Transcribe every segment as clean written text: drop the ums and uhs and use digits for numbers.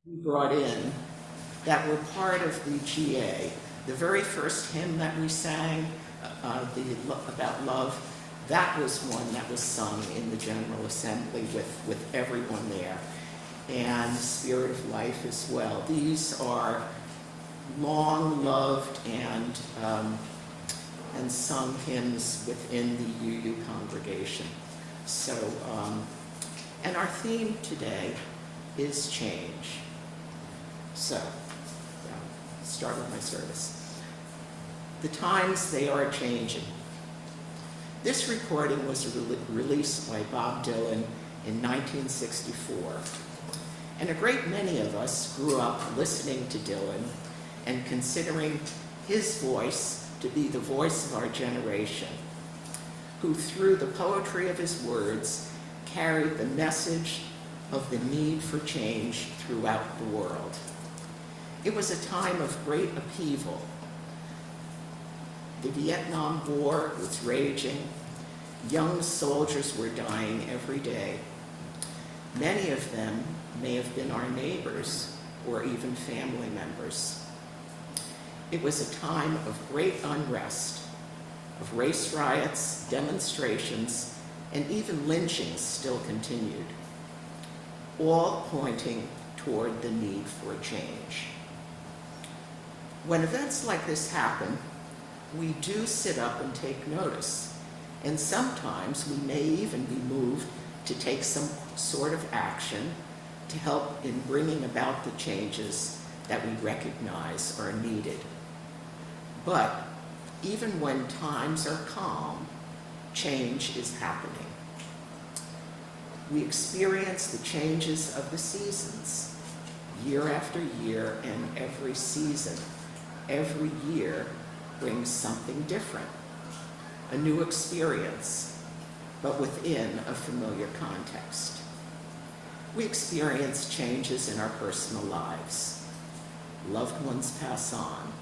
we brought in that were part of the GA. The very first hymn that we sang, about love, that was one that was sung in the General Assembly with everyone there. And Spirit of Life as well. These are long loved and sung hymns within the UU congregation. So, and our theme today is change. So, start with my service. The times, they are changing. This recording was released by Bob Dylan in 1964. And a great many of us grew up listening to Dylan and considering his voice to be the voice of our generation, who through the poetry of his words carried the message of the need for change throughout the world. It was a time of great upheaval. The Vietnam War was raging. Young soldiers were dying every day. Many of them may have been our neighbors or even family members. It was a time of great unrest, of race riots, demonstrations, and even lynchings still continued, all pointing toward the need for a change. When events like this happen, we do sit up and take notice, and sometimes we may even be moved to take some sort of action to help in bringing about the changes that we recognize are needed. But even when times are calm, change is happening. We experience the changes of the seasons, year after year, and every season, every year brings something different, a new experience, but within a familiar context. We experience changes in our personal lives. Loved ones pass on.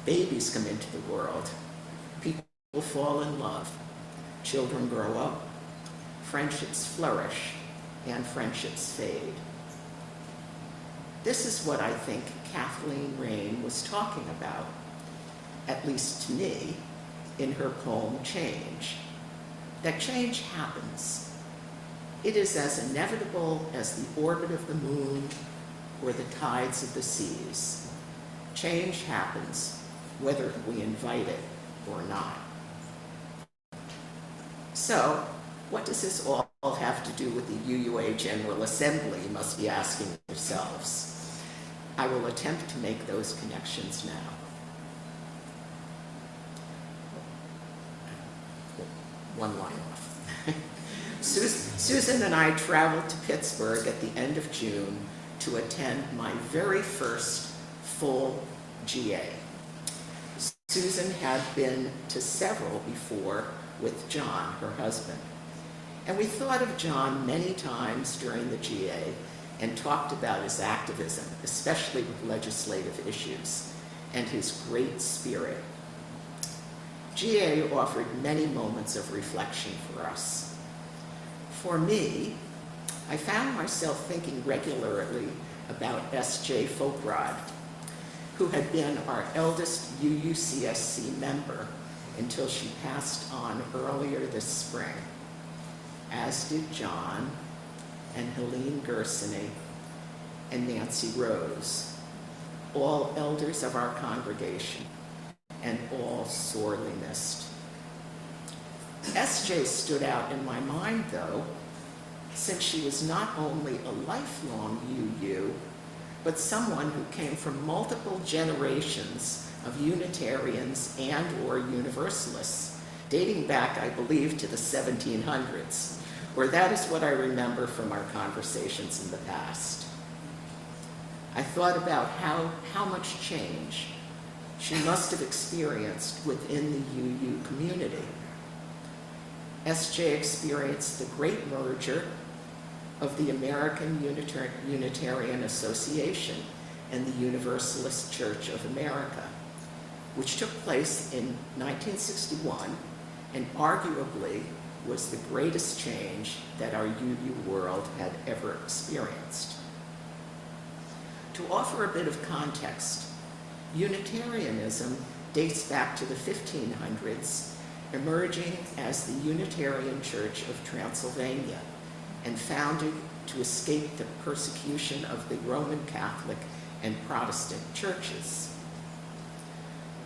Babies come into the world. People fall in love. Children grow up. Friendships flourish, and friendships fade. This is what I think Kathleen Raine was talking about, at least to me, in her poem, Change. That change happens. It is as inevitable as the orbit of the moon or the tides of the seas. Change happens, whether we invite it or not. So, what does this all have to do with the UUA General Assembly, you must be asking yourselves. I will attempt to make those connections now. One line off. Susan and I traveled to Pittsburgh at the end of June to attend my very first full GA. Susan had been to several before with John, her husband. And we thought of John many times during the GA and talked about his activism, especially with legislative issues, and his great spirit. GA offered many moments of reflection for us. For me, I found myself thinking regularly about S.J. Folkrod, who had been our eldest UUCSC member until she passed on earlier this spring, as did John and Helene Gersony and Nancy Rose, all elders of our congregation and all sorely missed. S.J. stood out in my mind, though, since she was not only a lifelong UU, but someone who came from multiple generations of Unitarians and or Universalists, dating back, I believe, to the 1700s, or that is what I remember from our conversations in the past. I thought about how much change she must have experienced within the UU community. S.J. experienced the great merger of the American Unitarian Association and the Universalist Church of America, which took place in 1961 and arguably was the greatest change that our UU world had ever experienced. To offer a bit of context, Unitarianism dates back to the 1500s, emerging as the Unitarian Church of Transylvania, and founded to escape the persecution of the Roman Catholic and Protestant churches.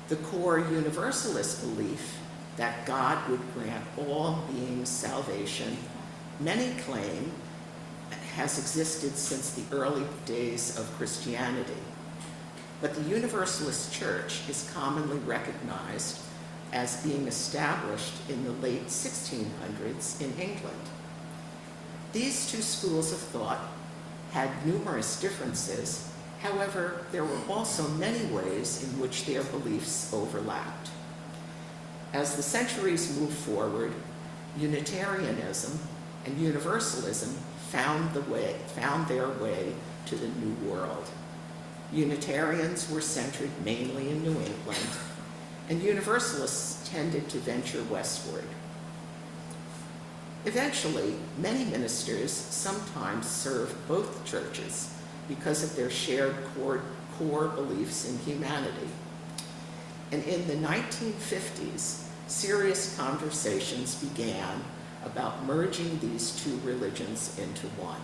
The core Universalist belief that God would grant all beings salvation, many claim, has existed since the early days of Christianity. But the Universalist Church is commonly recognized as being established in the late 1600s in England. These two schools of thought had numerous differences. However, there were also many ways in which their beliefs overlapped. As the centuries moved forward, Unitarianism and Universalism found their way to the New World. Unitarians were centered mainly in New England, and Universalists tended to venture westward. Eventually, many ministers sometimes served both churches because of their shared core beliefs in humanity. And in the 1950s, serious conversations began about merging these two religions into one,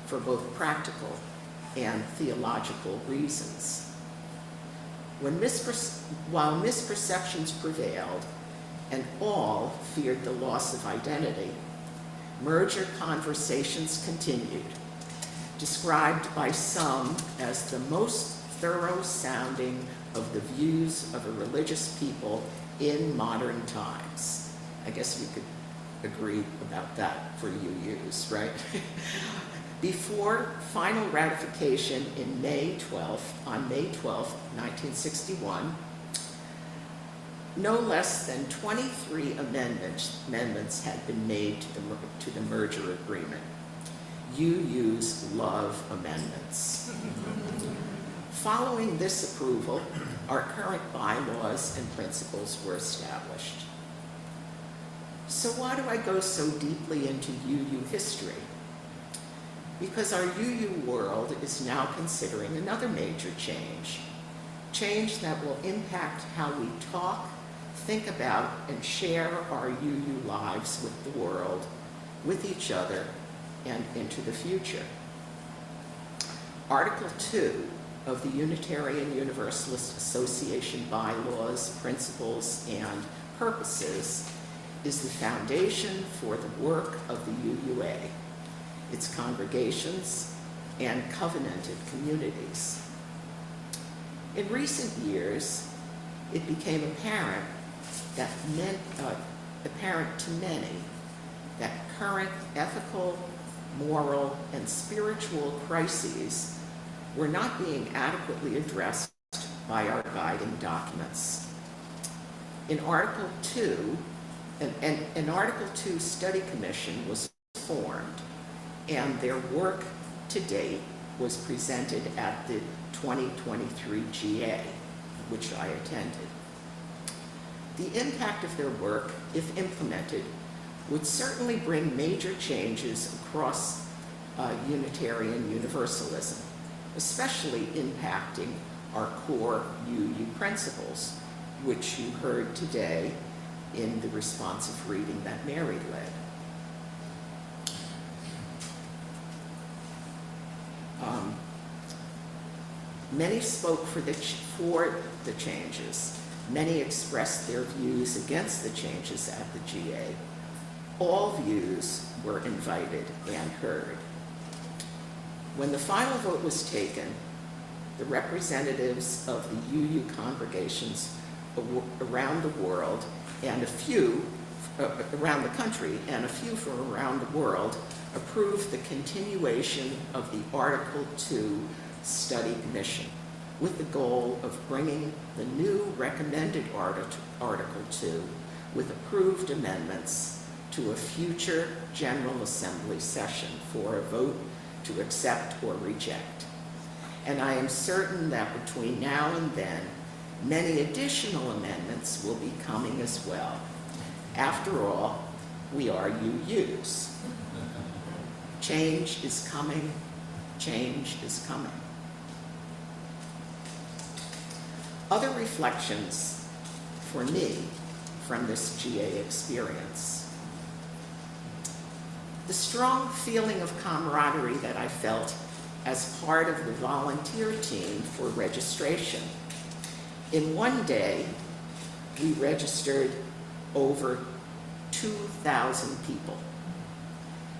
for both practical and theological reasons. While misperceptions prevailed and all feared the loss of identity, merger conversations continued, described by some as the most thorough sounding of the views of a religious people in modern times. I guess we could agree about that for UUs, right? Before final ratification on May 12, 1961, no less than 23 amendments had been made to the merger agreement. UUs love amendments. Following this approval, our current bylaws and principles were established. So why do I go so deeply into UU history? Because our UU world is now considering another major change that will impact how we talk, think about, and share our UU lives with the world, with each other, and into the future. Article 2 of the Unitarian Universalist Association bylaws, principles, and purposes is the foundation for the work of the UUA, its congregations, and covenanted communities. In recent years, it became apparent to many that current ethical, moral, and spiritual crises were not being adequately addressed by our guiding documents. In Article 2, an Article 2 study commission was formed, and their work to date was presented at the 2023 GA, which I attended. The impact of their work, if implemented, would certainly bring major changes across Unitarian Universalism, especially impacting our core UU principles, which you heard today in the responsive reading that Mary led. Many spoke for the changes. Many expressed their views against the changes at the GA. All views were invited and heard. When the final vote was taken, the representatives of the UU congregations around the world and a few around the country and a few from around the world approved the continuation of the Article 2 study commission with the goal of bringing the new recommended Article 2 with approved amendments to a future General Assembly session for a vote to accept or reject. And I am certain that between now and then, many additional amendments will be coming as well. After all, we are UUs. Change is coming. Change is coming. Other reflections for me from this GA experience. The strong feeling of camaraderie that I felt as part of the volunteer team for registration. In one day, we registered over 2,000 people.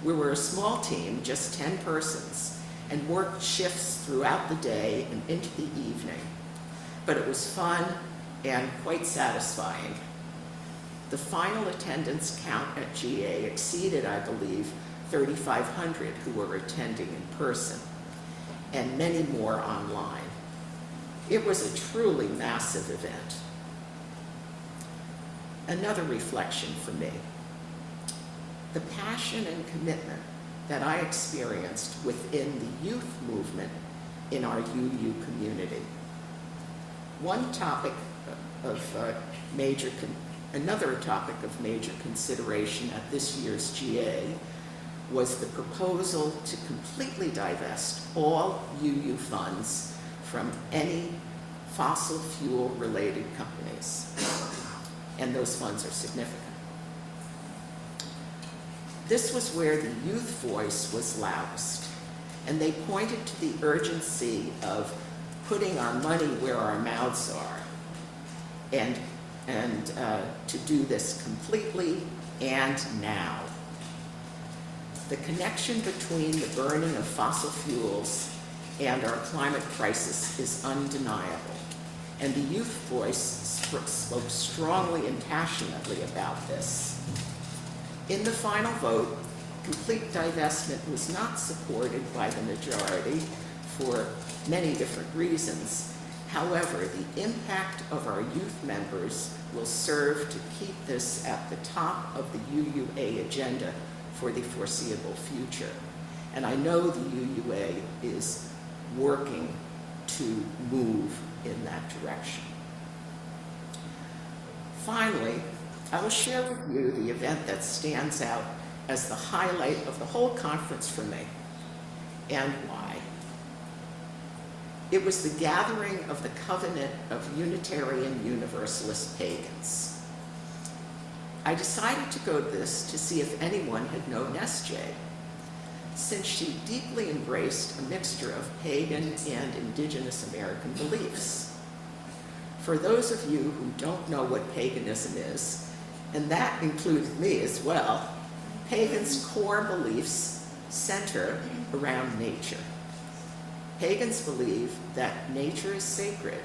We were a small team, just 10 persons, and worked shifts throughout the day and into the evening. But it was fun and quite satisfying. The final attendance count at GA exceeded, I believe, 3,500 who were attending in person, and many more online. It was a truly massive event. Another reflection for me, the passion and commitment that I experienced within the youth movement in our UU community. Another topic of major consideration at this year's GA was the proposal to completely divest all UU funds from any fossil fuel related companies. And those funds are significant. This was where the youth voice was loudest, and they pointed to the urgency of putting our money where our mouths are, and to do this completely and now. The connection between the burning of fossil fuels and our climate crisis is undeniable, and the youth voice spoke strongly and passionately about this. In the final vote, complete divestment was not supported by the majority for many different reasons. However, the impact of our youth members will serve to keep this at the top of the UUA agenda for the foreseeable future. And I know the UUA is working to move in that direction. Finally, I will share with you the event that stands out as the highlight of the whole conference for me, and why. It was the gathering of the Covenant of Unitarian Universalist Pagans. I decided to go to this to see if anyone had known SJ, since she deeply embraced a mixture of pagan and indigenous American beliefs. For those of you who don't know what paganism is, and that includes me as well, pagans' core beliefs center around nature. Pagans believe that nature is sacred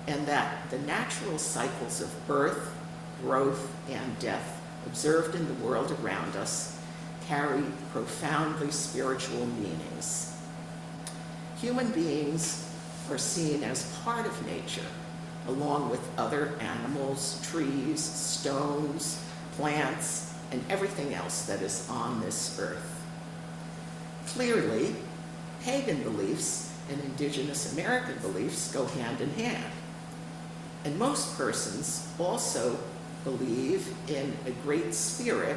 and that the natural cycles of birth, growth, and death observed in the world around us carry profoundly spiritual meanings. Human beings are seen as part of nature, along with other animals, trees, stones, plants, and everything else that is on this earth. Clearly, pagan beliefs and indigenous American beliefs go hand in hand. And most persons also believe in a great spirit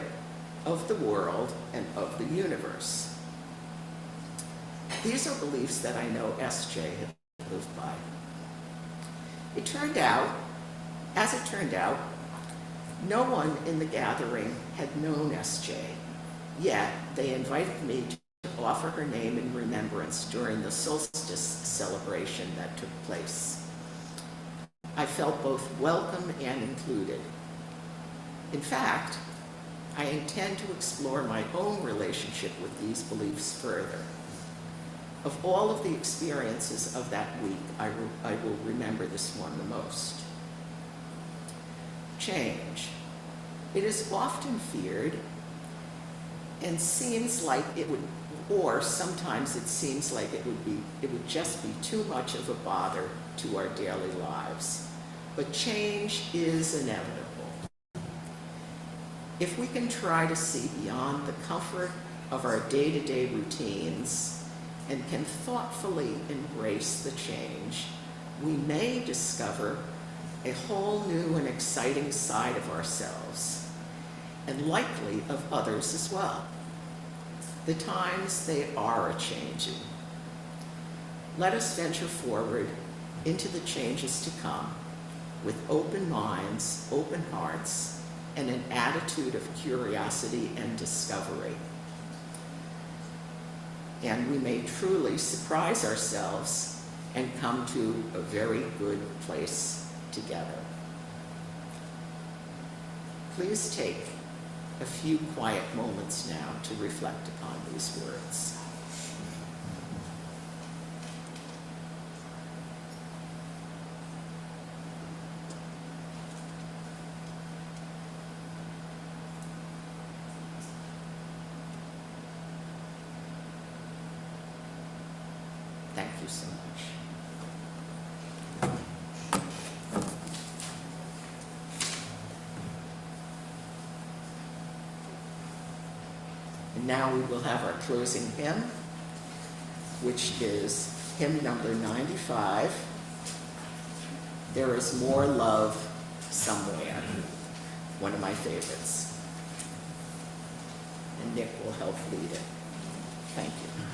of the world and of the universe. These are beliefs that I know SJ had lived by. As it turned out, no one in the gathering had known SJ, yet they invited me to offer her name in remembrance during the solstice celebration that took place. I felt both welcome and included. In fact, I intend to explore my own relationship with these beliefs further. Of all of the experiences of that week, I will remember this one the most. Change. It is often feared and seems like it would, or sometimes it seems like it would just be too much of a bother to our daily lives. But change is inevitable. If we can try to see beyond the comfort of our day-to-day routines and can thoughtfully embrace the change, we may discover a whole new and exciting side of ourselves, and likely of others as well. The times, they are a-changing. Let us venture forward into the changes to come with open minds, open hearts, and an attitude of curiosity and discovery. And we may truly surprise ourselves and come to a very good place together. Please take a few quiet moments now to reflect upon these words. Thank you so much. And now we will have our closing hymn, which is hymn number 95, There Is More Love Somewhere, one of my favorites. And Nick will help lead it. Thank you.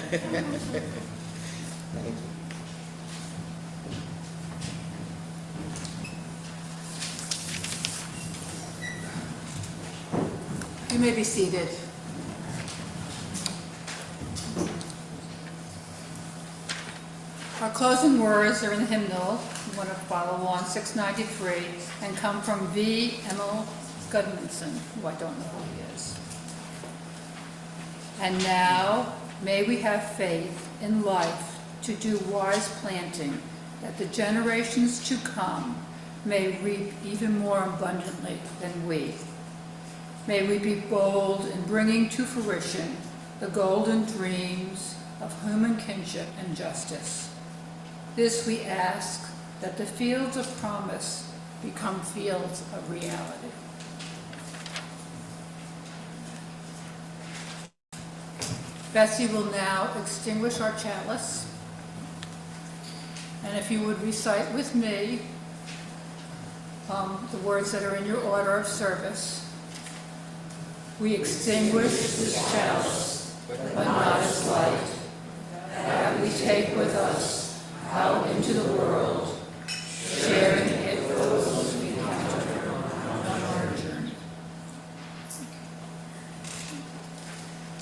Thank you. You may be seated. Our closing words are in the hymnal. You want to follow along 693 and come from V. Emil Gudmundsson, who I don't know who he is. And now, may we have faith in life to do wise planting, that the generations to come may reap even more abundantly than we. May we be bold in bringing to fruition the golden dreams of human kinship and justice. This we ask, that the fields of promise become fields of reality. Betsy will now extinguish our chalice. And if you would recite with me the words that are in your order of service. We extinguish this chalice, but not its light, that we take with us out into the world, sharing it with those we encounter on our journey.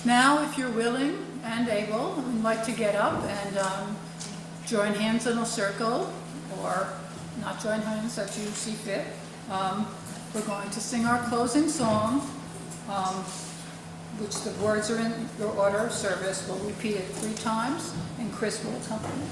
Now, if you're willing and able, I'd like to get up and join hands in a circle, or not join hands that you see fit. We're going to sing our closing song, which the words are in your order of service. We'll repeat it 3 times, and Chris will accompany.